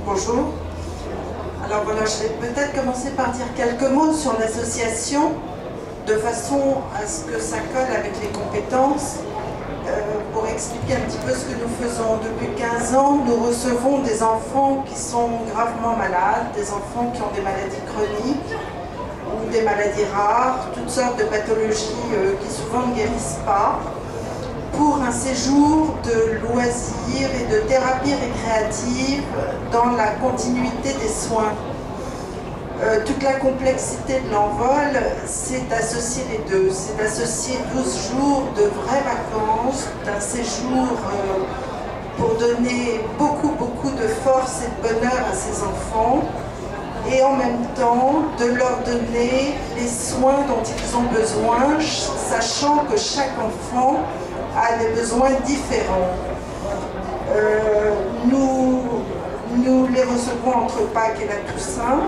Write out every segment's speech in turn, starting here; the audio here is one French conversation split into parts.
Bonjour. Alors voilà, je vais peut-être commencer par dire quelques mots sur l'association, de façon à ce que ça colle avec les compétences, pour expliquer un petit peu ce que nous faisons. Depuis 15 ans, nous recevons des enfants qui sont gravement malades, des enfants qui ont des maladies chroniques ou des maladies rares, toutes sortes de pathologies qui souvent ne guérissent pas, pour un séjour de loisirs et de thérapie récréative dans la continuité des soins. Toute la complexité de l'envol, c'est d'associer les deux. C'est d'associer 12 jours de vraies vacances, d'un séjour pour donner beaucoup de force et de bonheur à ces enfants, et en même temps de leur donner les soins dont ils ont besoin, sachant que chaque enfant a des besoins différents. Nous les recevons entre Pâques et la Toussaint.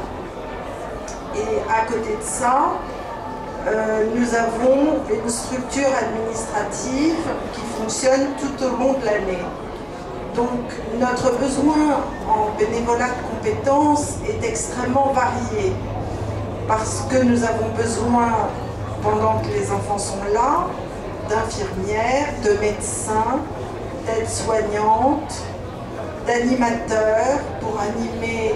Et à côté de ça, nous avons une structure administrative qui fonctionne tout au long de l'année. Donc notre besoin en bénévolat de compétences est extrêmement varié, parce que nous avons besoin, pendant que les enfants sont là, d'infirmières, de médecins, d'aides-soignantes, d'animateurs pour animer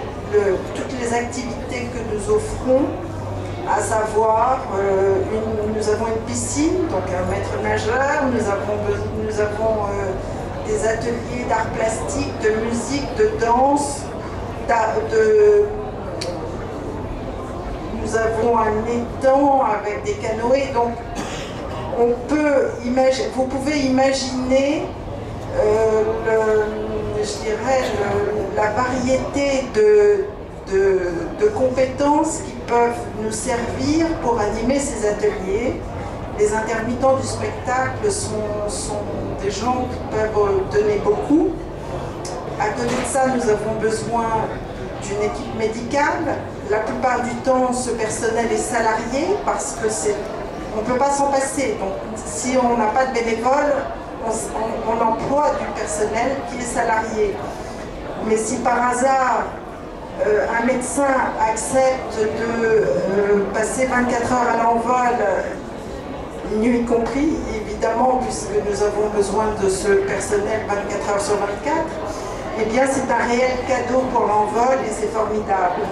toutes les activités que nous offrons, à savoir, nous avons une piscine, donc un maître nageur, nous avons des ateliers d'art plastique, de musique, de danse, nous avons un étang avec des canoës, donc vous pouvez imaginer je dirais, la variété de compétences qui peuvent nous servir pour animer ces ateliers. Les intermittents du spectacle sont des gens qui peuvent donner beaucoup. À côté de ça, nous avons besoin d'une équipe médicale. La plupart du temps, ce personnel est salarié parce que on ne peut pas s'en passer. Donc, si on n'a pas de bénévoles, on emploie du personnel qui est salarié. Mais si par hasard un médecin accepte de passer 24 heures à l'envol, nuit compris, évidemment, puisque nous avons besoin de ce personnel 24 heures sur 24, eh bien c'est un réel cadeau pour l'envol et c'est formidable.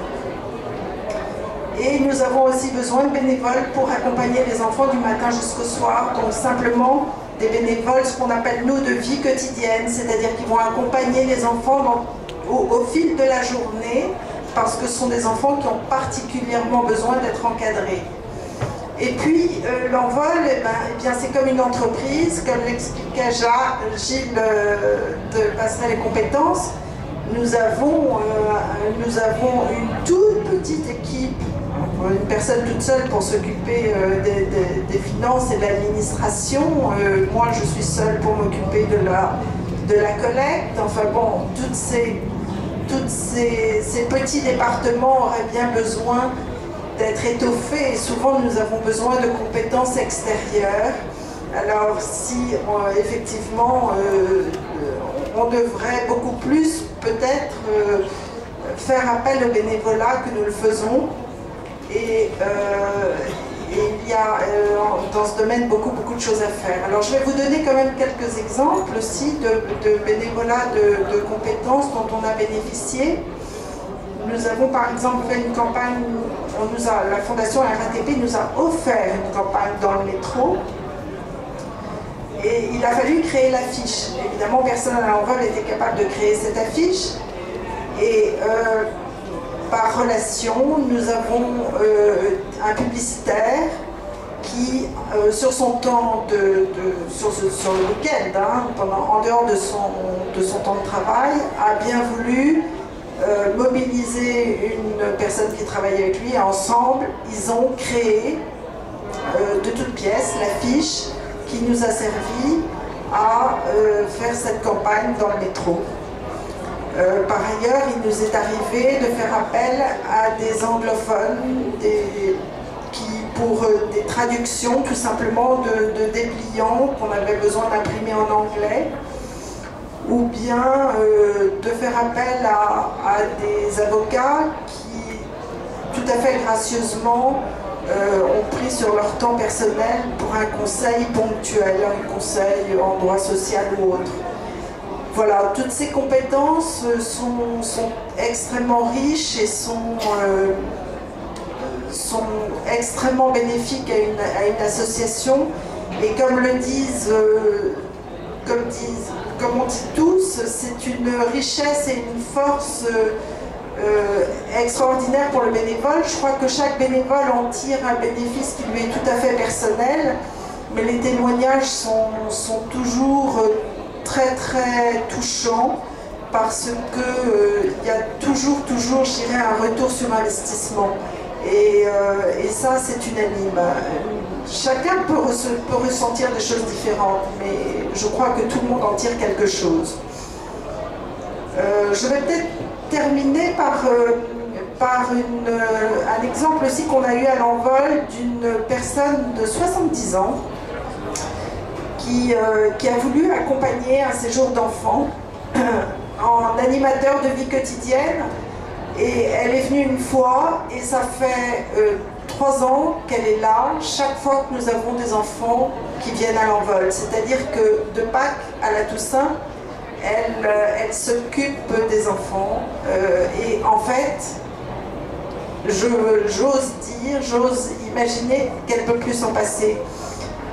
Et nous avons aussi besoin de bénévoles pour accompagner les enfants du matin jusqu'au soir, donc simplement des bénévoles, ce qu'on appelle nous de vie quotidienne, c'est-à-dire qu'ils vont accompagner les enfants au fil de la journée, parce que ce sont des enfants qui ont particulièrement besoin d'être encadrés. Et puis l'envol, eh bien, c'est comme une entreprise, comme l'expliquait Gilles de Passerelle et Compétences. Nous avons une toute petite équipe, une personne toute seule pour s'occuper des finances et de l'administration. Moi, je suis seule pour m'occuper de la collecte. Enfin bon, tous ces petits départements auraient bien besoin d'être étoffés. Et souvent, nous avons besoin de compétences extérieures. Alors, si effectivement, on devrait beaucoup plus, peut-être, faire appel au bénévolat que nous le faisons. Et il y a dans ce domaine beaucoup de choses à faire. Alors je vais vous donner quand même quelques exemples aussi de bénévolat de compétences dont on a bénéficié. Nous avons par exemple fait une campagne, la Fondation RATP nous a offert une campagne dans le métro. Et il a fallu créer l'affiche. Évidemment, personne à l'envol était capable de créer cette affiche. Et par relation, nous avons un publicitaire qui, sur son temps sur le week-end, en dehors de son temps de travail, a bien voulu mobiliser une personne qui travaillait avec lui, et ensemble, ils ont créé de toutes pièces l'affiche qui nous a servi à faire cette campagne dans le métro. Par ailleurs, il nous est arrivé de faire appel à des anglophones pour des traductions tout simplement de dépliants qu'on avait besoin d'imprimer en anglais, ou bien de faire appel à à des avocats qui, tout à fait gracieusement, ont pris sur leur temps personnel pour un conseil ponctuel, un conseil en droit social ou autre. Voilà, toutes ces compétences sont extrêmement riches et sont extrêmement bénéfiques à une association. Et comme le disent, comme on dit tous, c'est une richesse et une force extraordinaire pour le bénévole. Je crois que chaque bénévole en tire un bénéfice qui lui est tout à fait personnel, mais les témoignages sont toujours très très touchants parce que il y a toujours, je dirais, un retour sur investissement. Et ça, c'est unanime. Chacun peut ressentir des choses différentes, mais je crois que tout le monde en tire quelque chose. Je vais peut-être terminer par un exemple aussi qu'on a eu à l'envol d'une personne de 70 ans qui a voulu accompagner un séjour d'enfant en animateur de vie quotidienne. Et elle est venue une fois et ça fait 3 ans qu'elle est là, chaque fois que nous avons des enfants qui viennent à l'envol. C'est-à-dire que de Pâques à la Toussaint, elle s'occupe des enfants. Et en fait, j'ose imaginer qu'elle ne peut plus s'en passer.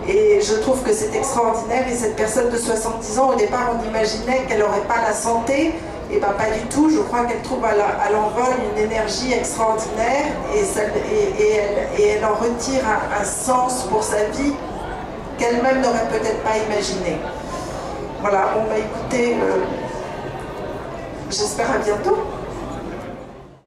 Et je trouve que c'est extraordinaire. Et cette personne de 70 ans, au départ, on imaginait qu'elle n'aurait pas la santé. Et bien pas du tout, je crois qu'elle trouve à l'envol une énergie extraordinaire et elle en retire un sens pour sa vie qu'elle-même n'aurait peut-être pas imaginé. Voilà, bon bah écoutez, j'espère à bientôt.